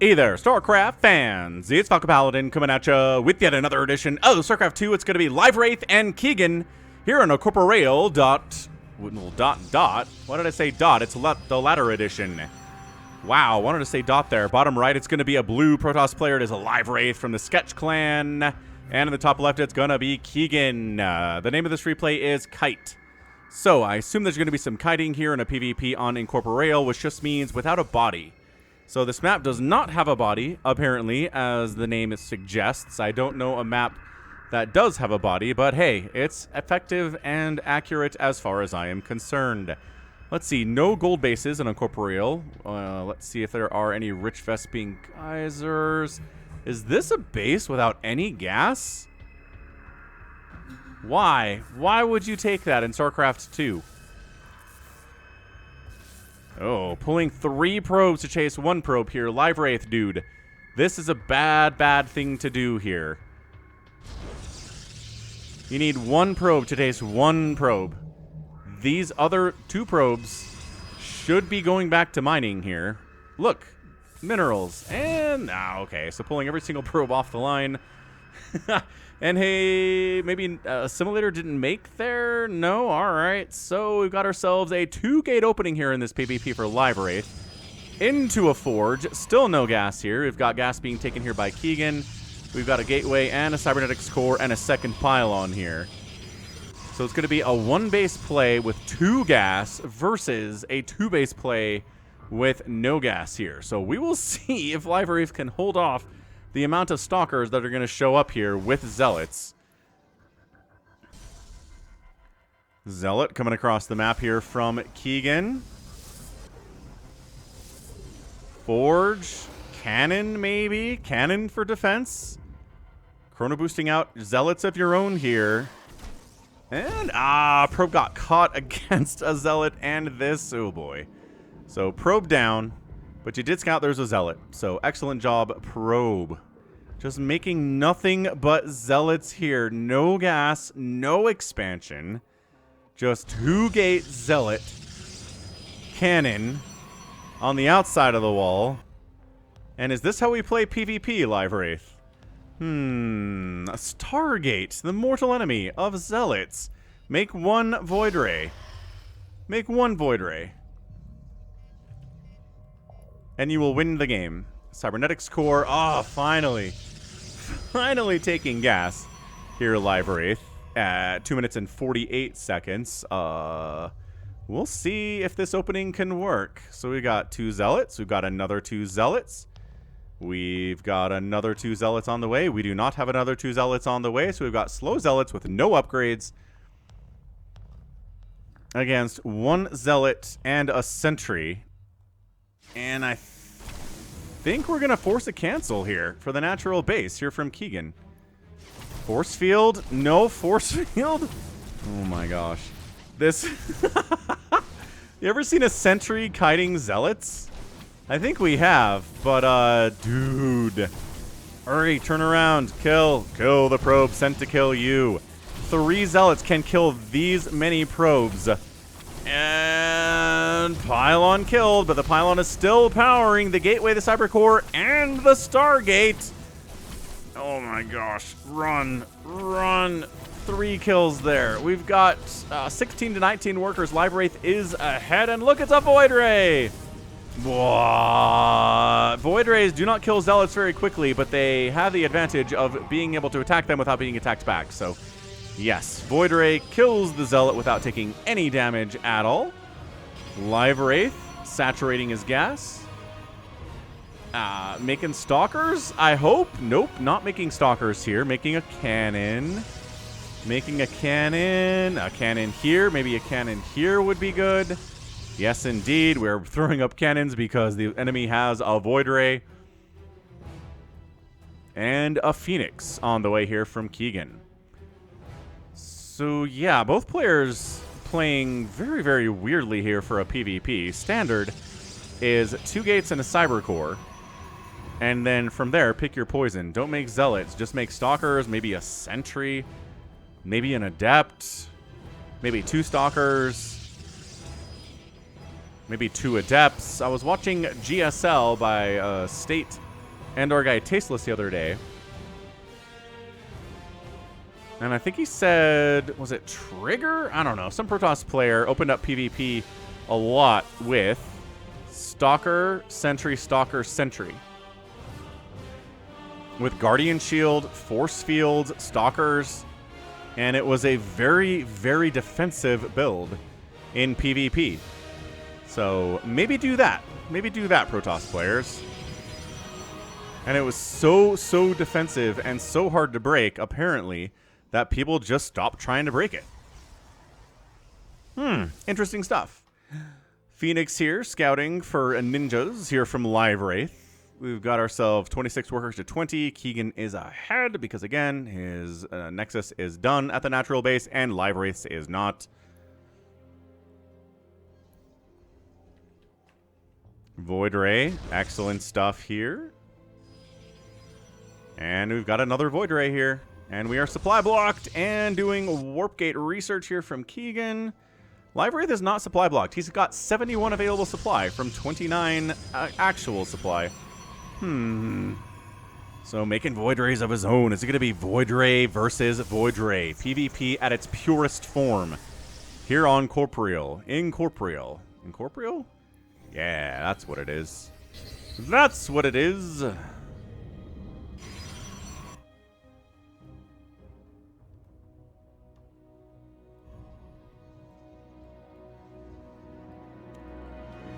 Hey there, StarCraft fans! It's Falcon Paladin coming at you with yet another edition of StarCraft 2. It's going to be LiveWraith and Keigen here on Incorporeal dot. Why did I say dot? It's the latter edition. Wow, wanted to say dot there. Bottom right, it's going to be a blue Protoss player. It is a LiveWraith from the Sketch Clan. And in the top left, it's going to be Keigen. The name of this replay is Kite. So I assume there's going to be some kiting here in a PvP on Incorporeal, which just means without a body. So this map does not have a body, apparently, as the name suggests. I don't know a map that does have a body, but hey, it's effective and accurate as far as I am concerned. Let's see, no gold bases in Incorporeal. Let's see if there are any rich Vespine geysers. Is this a base without any gas? Why? Why would you take that in StarCraft 2? Oh, pulling 3 probes to chase 1 probe here. LiveWraith, dude. This is a bad thing to do here. You need 1 probe to chase 1 probe. These other 2 probes should be going back to mining here. Look, minerals. And, okay, so pulling every single probe off the line. And hey, maybe a simulator didn't make there? No? Alright, so we've got ourselves a 2-gate opening here in this PvP for LiveWraith. Into a forge. Still no gas here. We've got gas being taken here by Keigen. We've got a gateway and a cybernetics core and a second pylon here. So it's going to be a 1-base play with 2 gas versus a 2-base play with no gas here. So we will see if LiveWraith can hold off the amount of stalkers that are going to show up here with zealots. Zealot coming across the map here from Keigen. Forge. Cannon, maybe? Cannon for defense. Chrono boosting out zealots of your own here. And, probe got caught against a zealot and this. Oh, boy. So, probe down. But you did scout there's a zealot. So, excellent job, probe. Just making nothing but zealots here. No gas, no expansion. Just 2-gate zealot cannon on the outside of the wall. And is this how we play PvP, LiveWraith? A Stargate, the mortal enemy of zealots. Make 1 Void Ray. Make 1 Void Ray. And you will win the game. Cybernetics core. Oh, finally. Finally taking gas here, LiveWraith. At 2 minutes and 48 seconds. We'll see if this opening can work. So we got 2 zealots. We've got another 2 zealots. We've got another 2 zealots on the way. We do not have another 2 zealots on the way. So we've got slow zealots with no upgrades. Against 1 zealot and a sentry. And I think we're going to force a cancel here for the natural base here from Keigen. Force field? No force field? Oh my gosh. This... You ever seen a sentry kiting zealots? I think we have, but dude. Hurry, turn around, kill. Kill the probe sent to kill you. 3 zealots can kill these many probes. And pylon killed, but the pylon is still powering the gateway, the cyber core, and the Stargate. Oh my gosh. Run. Run. 3 kills there. We've got 16 to 19 workers. LiveWraith is ahead, and look, it's a Void Ray. Void Rays do not kill zealots very quickly, but they have the advantage of being able to attack them without being attacked back. So, yes, Void Ray kills the zealot without taking any damage at all. LiveWraith saturating his gas. Making stalkers, I hope. Nope, not making stalkers here. Making a cannon. Making a cannon. A cannon here. Maybe a cannon here would be good. Yes, indeed. We're throwing up cannons because the enemy has a Void Ray. And a Phoenix on the way here from Keigen. So, yeah, both players playing very weirdly here for a PvP. Standard is 2 gates and a cyber core. And then from there, pick your poison. Don't make zealots. Just make stalkers, maybe a sentry, maybe an adept, maybe 2 stalkers. Maybe 2 adepts. I was watching GSL by State and our guy Tasteless the other day. And I think he said, was it Trigger? I don't know. Some Protoss player opened up PvP a lot with Stalker, Sentry, Stalker, Sentry. With Guardian Shield, Force Fields, Stalkers, and it was a very, very defensive build in PvP. So maybe do that. Maybe do that, Protoss players. And it was so defensive and so hard to break, apparently, that people just stopped trying to break it. Interesting stuff. Phoenix here, scouting for ninjas here from LiveWraith. We've got ourselves 26 workers to 20. Keigen is ahead because, again, his Nexus is done at the natural base, and LiveWraith's is not. Void Ray, excellent stuff here. And we've got another Void Ray here. And we are supply blocked and doing Warp Gate research here from Keigen. LiveWraith is not supply blocked. He's got 71 available supply from 29 actual supply. So making Void Rays of his own. Is it going to be Void Ray versus Void Ray? PvP at its purest form. Here on Incorporeal. Incorporeal? Yeah, that's what it is. That's what it is.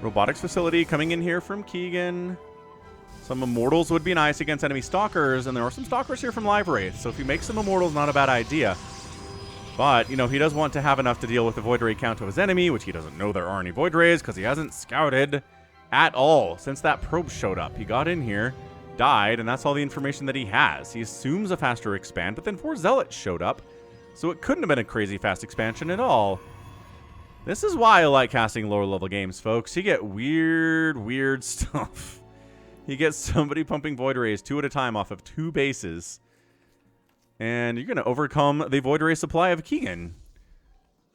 Robotics facility coming in here from Keigen. Some Immortals would be nice against enemy Stalkers, and there are some Stalkers here from LiveWraith, so if he makes some Immortals, not a bad idea. But, you know, he does want to have enough to deal with the Void Ray count of his enemy, which he doesn't know there are any Void Rays, because he hasn't scouted at all since that probe showed up. He got in here, died, and that's all the information that he has. He assumes a faster expand, but then 4 Zealots showed up, so it couldn't have been a crazy fast expansion at all. This is why I like casting lower level games, folks. You get weird stuff. You get somebody pumping Void Rays 2 at a time off of 2 bases. And you're going to overcome the Void Ray supply of Keigen.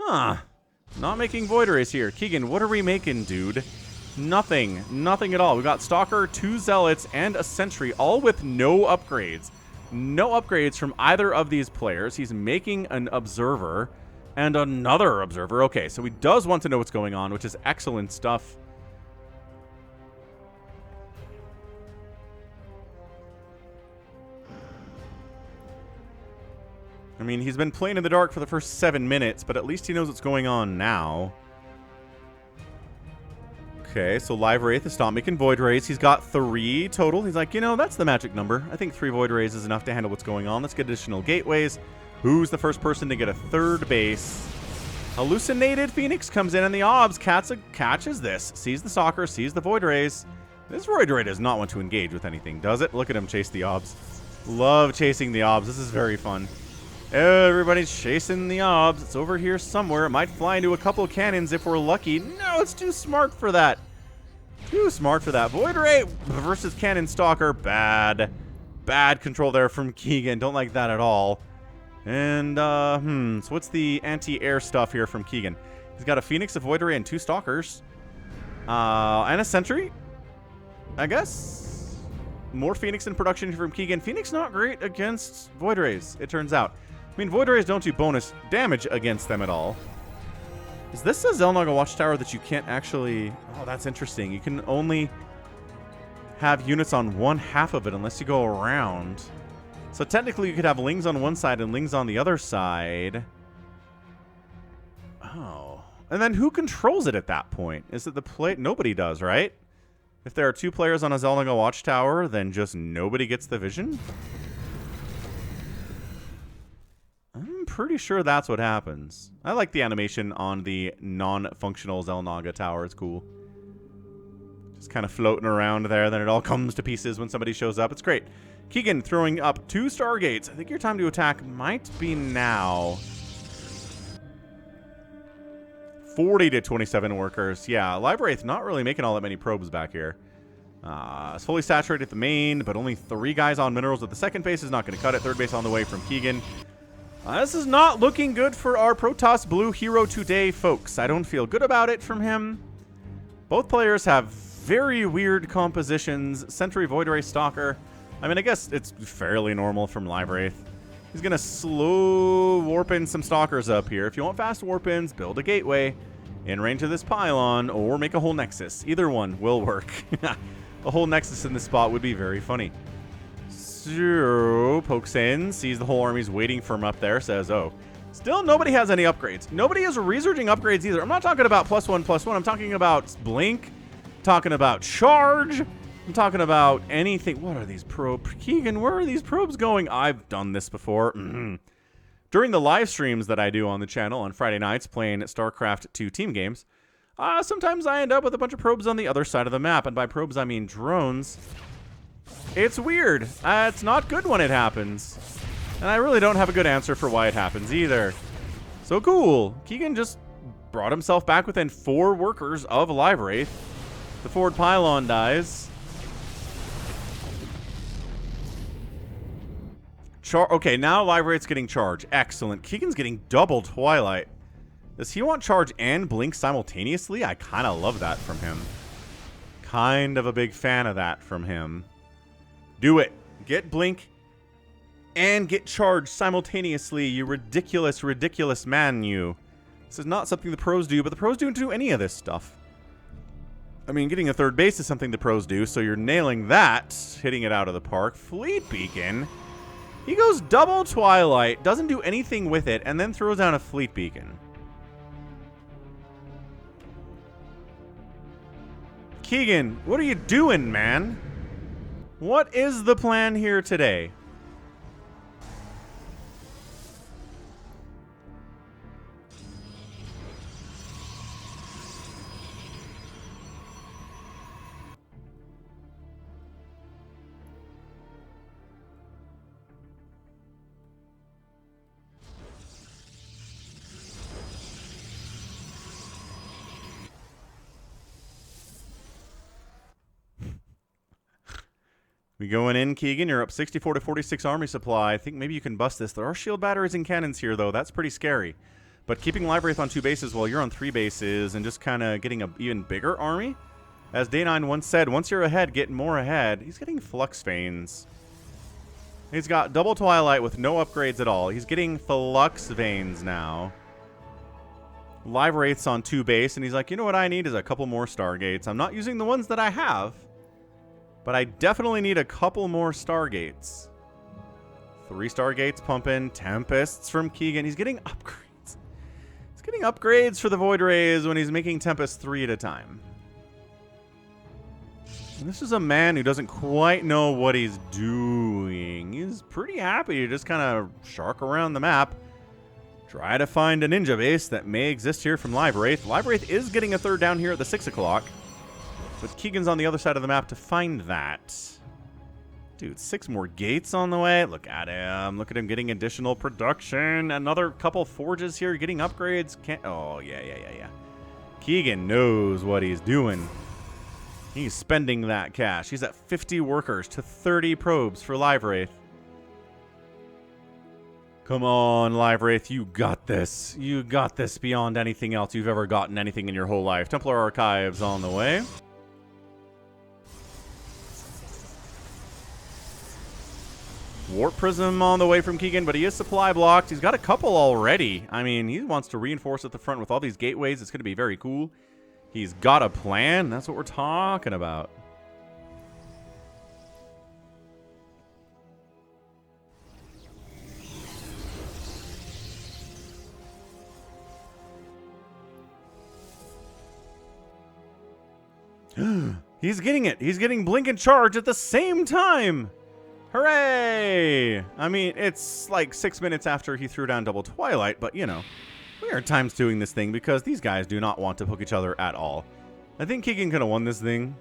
Not making Void Rays here. Keigen, what are we making, dude? Nothing. Nothing at all. We got Stalker, 2 Zealots, and a Sentry, all with no upgrades. No upgrades from either of these players. He's making an Observer. And another Observer. Okay, so he does want to know what's going on, which is excellent stuff. I mean, he's been playing in the dark for the first 7 minutes, but at least he knows what's going on now. Okay, so LiveWraith is not making Void Rays. He's got 3 total. He's like, you know, that's the magic number. I think 3 Void Rays is enough to handle what's going on. Let's get additional gateways. Who's the first person to get a 3rd base? Hallucinated Phoenix comes in, and the Obs catches this. Sees the Stalker, sees the Void Rays. This Void Ray does not want to engage with anything, does it? Look at him chase the Obs. Love chasing the Obs. This is very fun. Everybody's chasing the Obs. It's over here somewhere. It might fly into a couple cannons if we're lucky. No, it's too smart for that. Too smart for that. Void Ray versus Cannon Stalker. Bad. Bad control there from Keigen. Don't like that at all. And, so what's the anti-air stuff here from Keigen? He's got a Phoenix, a Void Ray, and 2 Stalkers. And a Sentry, I guess. More Phoenix in production from Keigen. Phoenix not great against Void Rays, it turns out. I mean, Void Rays don't do bonus damage against them at all. Is this a Xel'Naga Watchtower that you can't actually... Oh, that's interesting. You can only have units on 1/2 of it unless you go around. So technically you could have Lings on one side and Lings on the other side. Oh. And then who controls it at that point? Is it the play? Nobody does, right? If there are 2 players on a Xel'Naga Watchtower, then just nobody gets the vision? I'm pretty sure that's what happens. I like the animation on the non-functional Xel'Naga tower. It's cool. Just kind of floating around there. Then it all comes to pieces when somebody shows up. It's great. Keigen throwing up 2 Stargates. I think your time to attack might be now. 40 to 27 workers. Yeah, LiveWraith not really making all that many probes back here. It's fully saturated at the main, but only 3 guys on minerals at the 2nd base is not going to cut it. 3rd base on the way from Keigen. This is not looking good for our Protoss Blue hero today, folks. I don't feel good about it from him. Both players have very weird compositions. Sentry, Void Ray, Stalker. I mean, I guess it's fairly normal from LiveWraith. He's going to slow warp in some stalkers up here. If you want fast warp ins, build a gateway in range of this pylon, or make a whole nexus. Either one will work. A whole nexus in this spot would be very funny. So, pokes in, sees the whole army's waiting for him up there, says, oh. Still, nobody has any upgrades. Nobody is researching upgrades either. I'm not talking about +1/+1. I'm talking about blink, talking about charge. I'm talking about anything. What are these probes? Keigen, where are these probes going? I've done this before. During the live streams that I do on the channel on Friday nights playing StarCraft 2 team games, sometimes I end up with a bunch of probes on the other side of the map. And by probes, I mean drones. It's weird. It's not good when it happens. And I really don't have a good answer for why it happens either. So cool. Keigen just brought himself back within 4 workers of LiveWraith. The forward pylon dies. Okay, now LiveWraith's getting charge. Excellent. Keigen's getting double Twilight. Does he want charge and blink simultaneously? I kind of love that from him. Kind of a big fan of that from him. Do it. Get blink and get charged simultaneously, you ridiculous, ridiculous man, you. This is not something the pros do, but the pros don't do any of this stuff. I mean, getting a third base is something the pros do, so you're nailing that, hitting it out of the park. Fleet Beacon. He goes double Twilight, doesn't do anything with it, and then throws down a Fleet Beacon. Keigen, what are you doing, man? What is the plan here today? We going in, Keigen. You're up 64 to 46 army supply. I think maybe you can bust this. There are shield batteries and cannons here, though. That's pretty scary. But keeping LiveWraith on 2 bases while you're on 3 bases and just kind of getting an even bigger army. As Day9 once said, once you're ahead, get more ahead. He's getting Flux Veins. He's got double Twilight with no upgrades at all. He's getting Flux Veins now. LiveWraith's on 2 base, and he's like, you know what I need is a couple more Stargates. I'm not using the ones that I have. But I definitely need a couple more Stargates. 3 Stargates pumping. Tempests from Keigen. He's getting upgrades. He's getting upgrades for the Void Rays when he's making Tempests 3 at a time. And this is a man who doesn't quite know what he's doing. He's pretty happy to just kind of shark around the map. Try to find a ninja base that may exist here from LiveWraith. LiveWraith is getting a third down here at the 6 o'clock. But Keigen's on the other side of the map to find that. Dude, 6 more gates on the way. Look at him. Look at him getting additional production. Another couple forges here, getting upgrades. Oh, yeah. Keigen knows what he's doing. He's spending that cash. He's at 50 workers to 30 probes for LiveWraith. Come on, LiveWraith. You got this. You got this beyond anything else you've ever gotten anything in your whole life. Templar Archives on the way. Warp Prism on the way from Keigen, but he is supply blocked. He's got a couple already. I mean, he wants to reinforce at the front with all these gateways. It's going to be very cool. He's got a plan. That's what we're talking about. He's getting it. He's getting Blink and Charge at the same time. Hooray! I mean, it's like 6 minutes after he threw down double Twilight, but you know, we are times doing this thing because these guys do not want to poke each other at all. I think Keigen could have won this thing,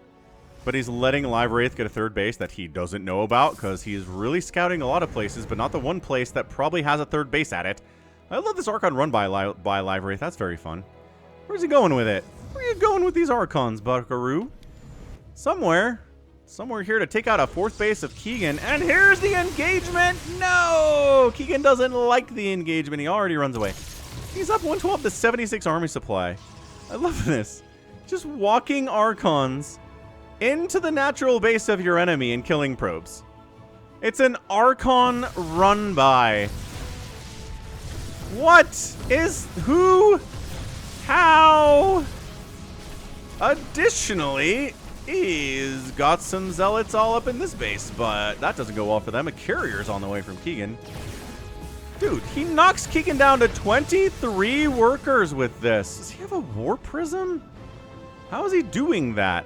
but he's letting LiveWraith get a third base that he doesn't know about because he's really scouting a lot of places, but not the one place that probably has a third base at it. I love this Archon run by LiveWraith. That's very fun. Where's he going with it? Where are you going with these Archons, Buckaroo? Somewhere here to take out a 4th base of Keigen. And here's the engagement. No! Keigen doesn't like the engagement. He already runs away. He's up 112 to 76 army supply. I love this. Just walking Archons into the natural base of your enemy and killing probes. It's an Archon run by. What is who? How? Additionally, he's got some zealots all up in this base, but that doesn't go well for them. A carrier's on the way from Keigen. Dude, he knocks Keigen down to 23 workers with this. Does he have a war prism? How is he doing that?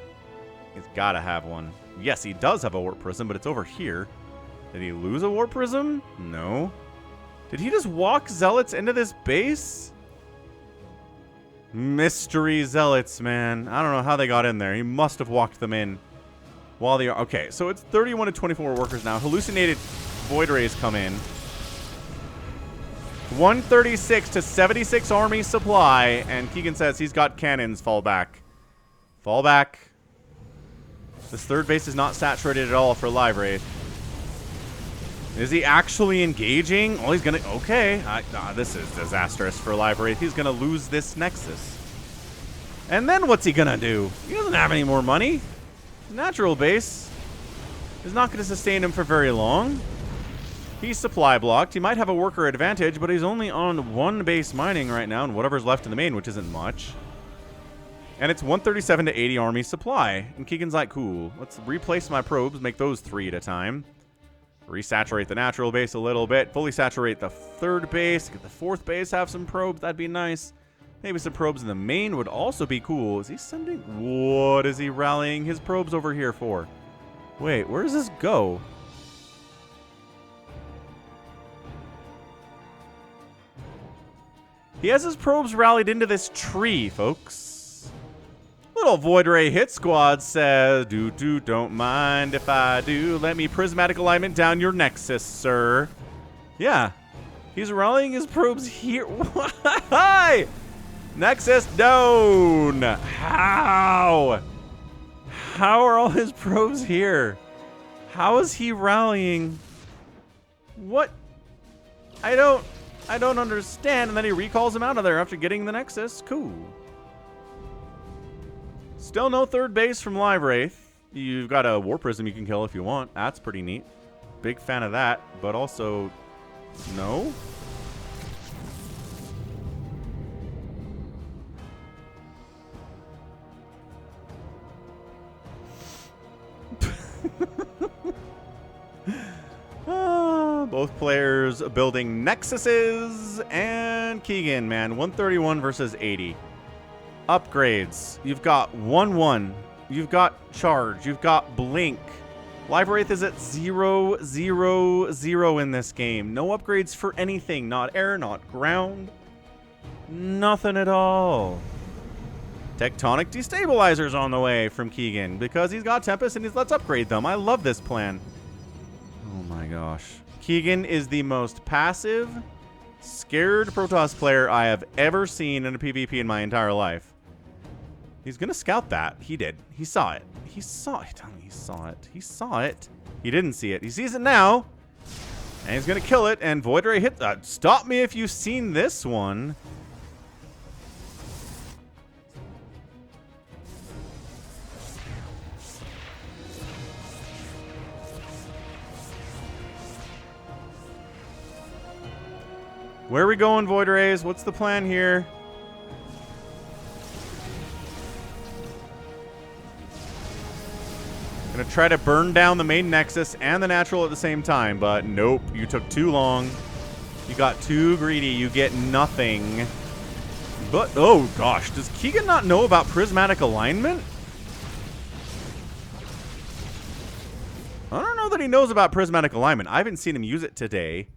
He's gotta have one. Yes, he does have a warp prism, but it's over here. Did he lose a warp prism? No. Did he just walk zealots into this base? Mystery zealots, man. I don't know how they got in there. He must have walked them in while they are. Okay, so it's 31 to 24 workers now. Hallucinated void rays come in. 136 to 76 army supply, and Keigen says he's got cannons. Fall back. Fall back. This third base is not saturated at all for LiveWraith. Is he actually engaging? Oh, he's gonna... Okay. This is disastrous for LiveWraith. He's gonna lose this Nexus. And then what's he gonna do? He doesn't have any more money. Natural base is not gonna sustain him for very long. He's supply blocked. He might have a worker advantage, but he's only on one base mining right now, and whatever's left in the main, which isn't much. And it's 137 to 80 army supply. And Keigen's like, cool. Let's replace my probes, make those 3 at a time. Resaturate the natural base a little bit. Fully saturate the third base. Get the fourth base, have some probes. That'd be nice. Maybe some probes in the main would also be cool. Is he sending... What is he rallying his probes over here for? Wait, where does this go? He has his probes rallied into this tree, folks. Little Void Ray Hit Squad says, don't mind if I do. Let me prismatic alignment down your Nexus, sir. Yeah. He's rallying his probes here. Why? Nexus down. How? How are all his probes here? How is he rallying? What? I don't understand. And then he recalls him out of there after getting the Nexus. Cool. Still no third base from LiveWraith. You've got a War Prism you can kill if you want. That's pretty neat. Big fan of that, but also no. Both players building Nexuses, and Keigen, man, 131 versus 80. Upgrades. You've got 1-1. You've got Charge. You've got Blink. LiveWraith is at 0-0-0 in this game. No upgrades for anything. Not air, not ground. Nothing at all. Tectonic Destabilizers on the way from Keigen because he's got Tempests and let's upgrade them. I love this plan. Oh my gosh. Keigen is the most passive, scared Protoss player I have ever seen in a PvP in my entire life. He's going to scout that. He did. He saw it. He saw it. Tell me he saw it. He saw it. He didn't see it. He sees it now. And he's going to kill it. And Void Ray hit... stop me if you've seen this one. Where are we going, Void Rays? What's the plan here? Gonna try to burn down the main Nexus and the natural at the same time, but nope. You took too long. You got too greedy. You get nothing. But, oh gosh, does Keigen not know about prismatic alignment? I don't know that he knows about prismatic alignment. I haven't seen him use it today.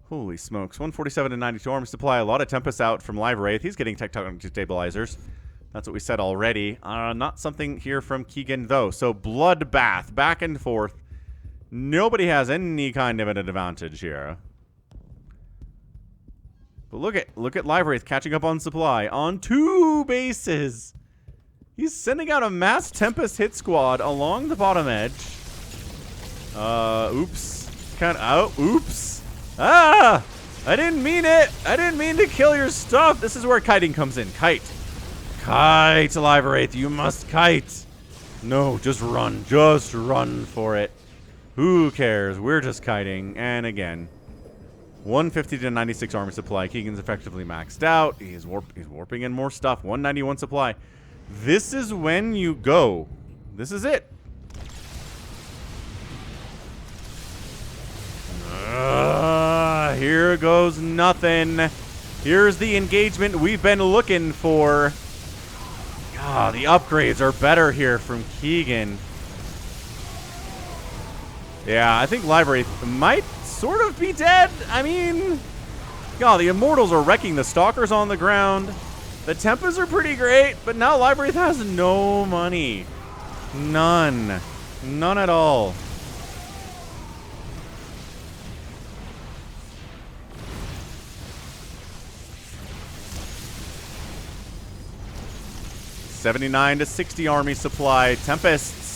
Holy smokes. 147 to 92 armor supply. A lot of Tempests out from LiveWraith. He's getting tectonic stabilizers. That's what we said already. Not something here from Keigen, though. So, bloodbath. Back and forth. Nobody has any kind of an advantage here. But look at LiveWraith catching up on supply. On 2 bases. He's sending out a mass Tempest hit squad along the bottom edge. Oops. Oops. Ah! I didn't mean it! I didn't mean to kill your stuff! This is where kiting comes in. Kite. Kite, LiveWraith. You must kite. No, just run. Just run for it. Who cares? We're just kiting. And again, 150 to 96 army supply. Keigen's effectively maxed out. He's warping in more stuff. 191 supply. This is when you go. This is it. Here goes nothing. Here's the engagement we've been looking for. Ah, the upgrades are better here from Keigen. Yeah, I think LiveWraith might sort of be dead. I mean, God, the Immortals are wrecking the Stalkers on the ground. The Tempests are pretty great, but now LiveWraith has no money. None. None at all. $79 to $60 army supply. Tempests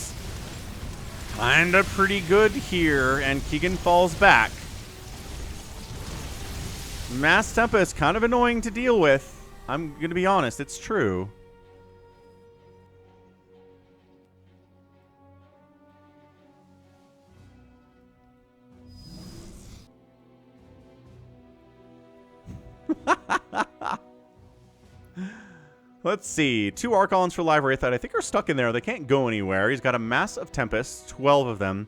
kinda pretty good here, and Keigen falls back. Mass Tempest, kind of annoying to deal with. I'm gonna be honest, it's true. Let's see. 2 Archons for LiveWraith that I think are stuck in there. They can't go anywhere. He's got a mass of Tempests, 12 of them,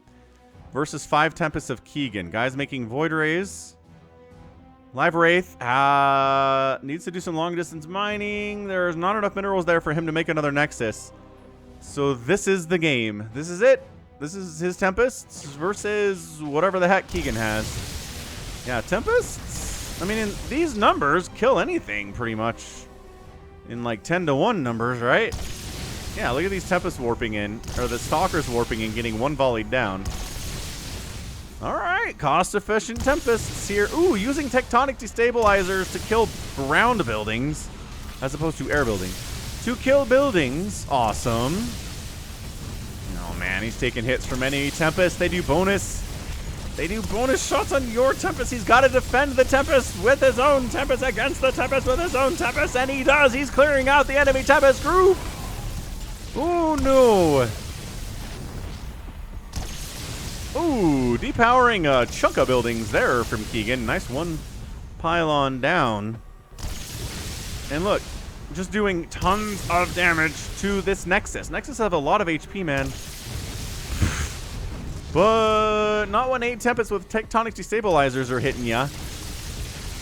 versus 5 Tempests of Keigen. Guys making Void Rays. LiveWraith needs to do some long-distance mining. There's not enough minerals there for him to make another Nexus. So this is the game. This is it. This is his Tempests versus whatever the heck Keigen has. Yeah, Tempests, I mean, these numbers kill anything pretty much. In like 10 to 1 numbers, right? Yeah, look at these Tempests warping in, or the Stalkers warping in, getting 1 volleyed down. Alright, cost-efficient Tempests here. Ooh, using tectonic destabilizers to kill ground buildings, as opposed to air buildings. To kill buildings, awesome. Oh man, he's taking hits from enemy Tempests. They do bonus shots on your Tempest. He's got to defend the Tempest with his own Tempest against the Tempest with his own Tempest, and he does. He's clearing out the enemy Tempest group. Oh no. Ooh, depowering a chunk of buildings there from Keigen. Nice 1 pylon down. And look, just doing tons of damage to this Nexus. Nexus have a lot of HP, man. But not when 8 Tempests with tectonic destabilizers are hitting ya.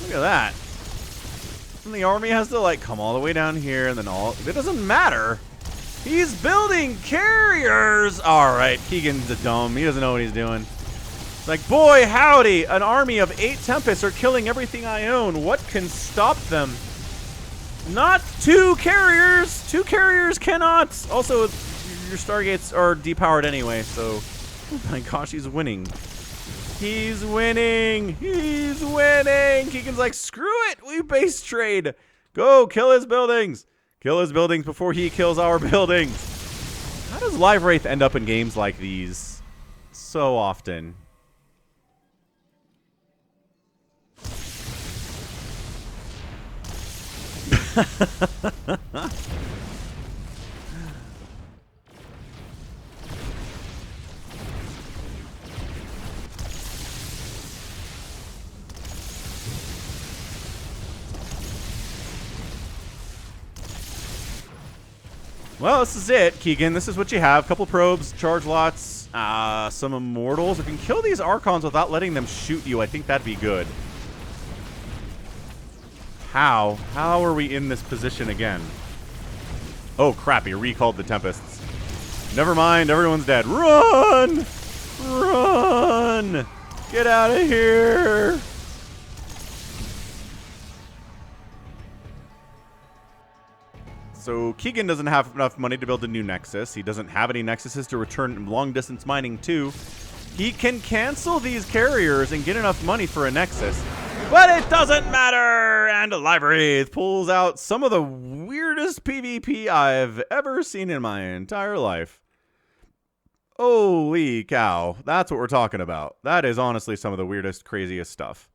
Look at that. And the army has to like come all the way down here and then all. It doesn't matter. He's building carriers. All right, Keigen's a dumb. He doesn't know what he's doing. Like, boy, howdy. An army of 8 Tempests are killing everything I own. What can stop them? Not 2 carriers. 2 carriers cannot. Also, your Stargates are depowered anyway, so. Oh my gosh, he's winning. He's winning. He's winning. Keigen's like, screw it. We base trade. Go kill his buildings. Kill his buildings before he kills our buildings. How does LiveWraith end up in games like these so often? Well, this is it, Keigen. This is what you have. Couple probes, charge lots, some Immortals. If you can kill these Archons without letting them shoot you, I think that'd be good. How? How are we in this position again? Oh, crap. He recalled the Tempests. Never mind. Everyone's dead. Run! Run! Get out of here! So Keigen doesn't have enough money to build a new Nexus. He doesn't have any Nexuses to return long-distance mining to. He can cancel these carriers and get enough money for a Nexus. But it doesn't matter! And LiveWraith pulls out some of the weirdest PvP I've ever seen in my entire life. Holy cow. That's what we're talking about. That is honestly some of the weirdest, craziest stuff.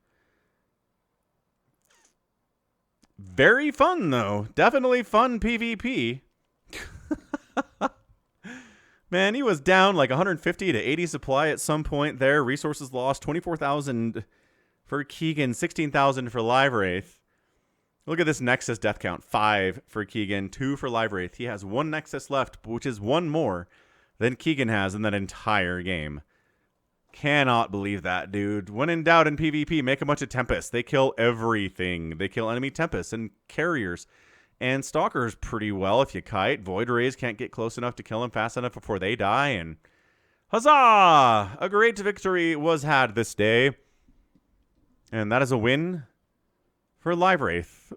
Very fun, though. Definitely fun PvP. Man, he was down like 150 to 80 supply at some point there. Resources lost, 24,000 for Keigen, 16,000 for LiveWraith. Look at this Nexus death count. 5 for Keigen, 2 for LiveWraith. He has 1 Nexus left, which is 1 more than Keigen has in that entire game. Cannot believe that, dude. When in doubt in PvP, make a bunch of Tempests. They kill everything. They kill enemy Tempests and carriers and Stalkers pretty well if you kite. Void Rays can't get close enough to kill them fast enough before they die. And huzzah! A great victory was had this day. And that is a win for LiveWraith.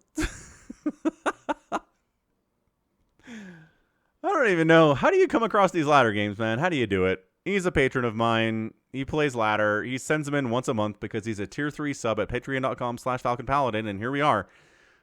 I don't even know. How do you come across these ladder games, man? How do you do it? He's a patron of mine. He plays ladder. He sends them in once a month because he's a tier 3 sub at patreon.com/FalconPaladin, and here we are.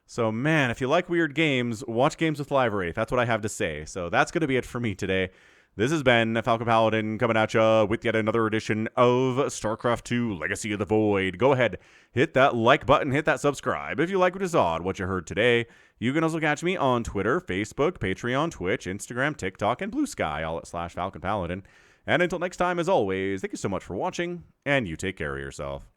So, man, if you like weird games, watch Games with LiveWraith. That's what I have to say. So that's going to be it for me today. This has been Falcon Paladin coming at you with yet another edition of StarCraft 2 Legacy of the Void. Go ahead, hit that like button, hit that subscribe if you like what you saw, what you heard today. You can also catch me on Twitter, Facebook, Patreon, Twitch, Instagram, TikTok, and Blue Sky, all at /Falcon Paladin. And until next time, as always, thank you so much for watching, and you take care of yourself.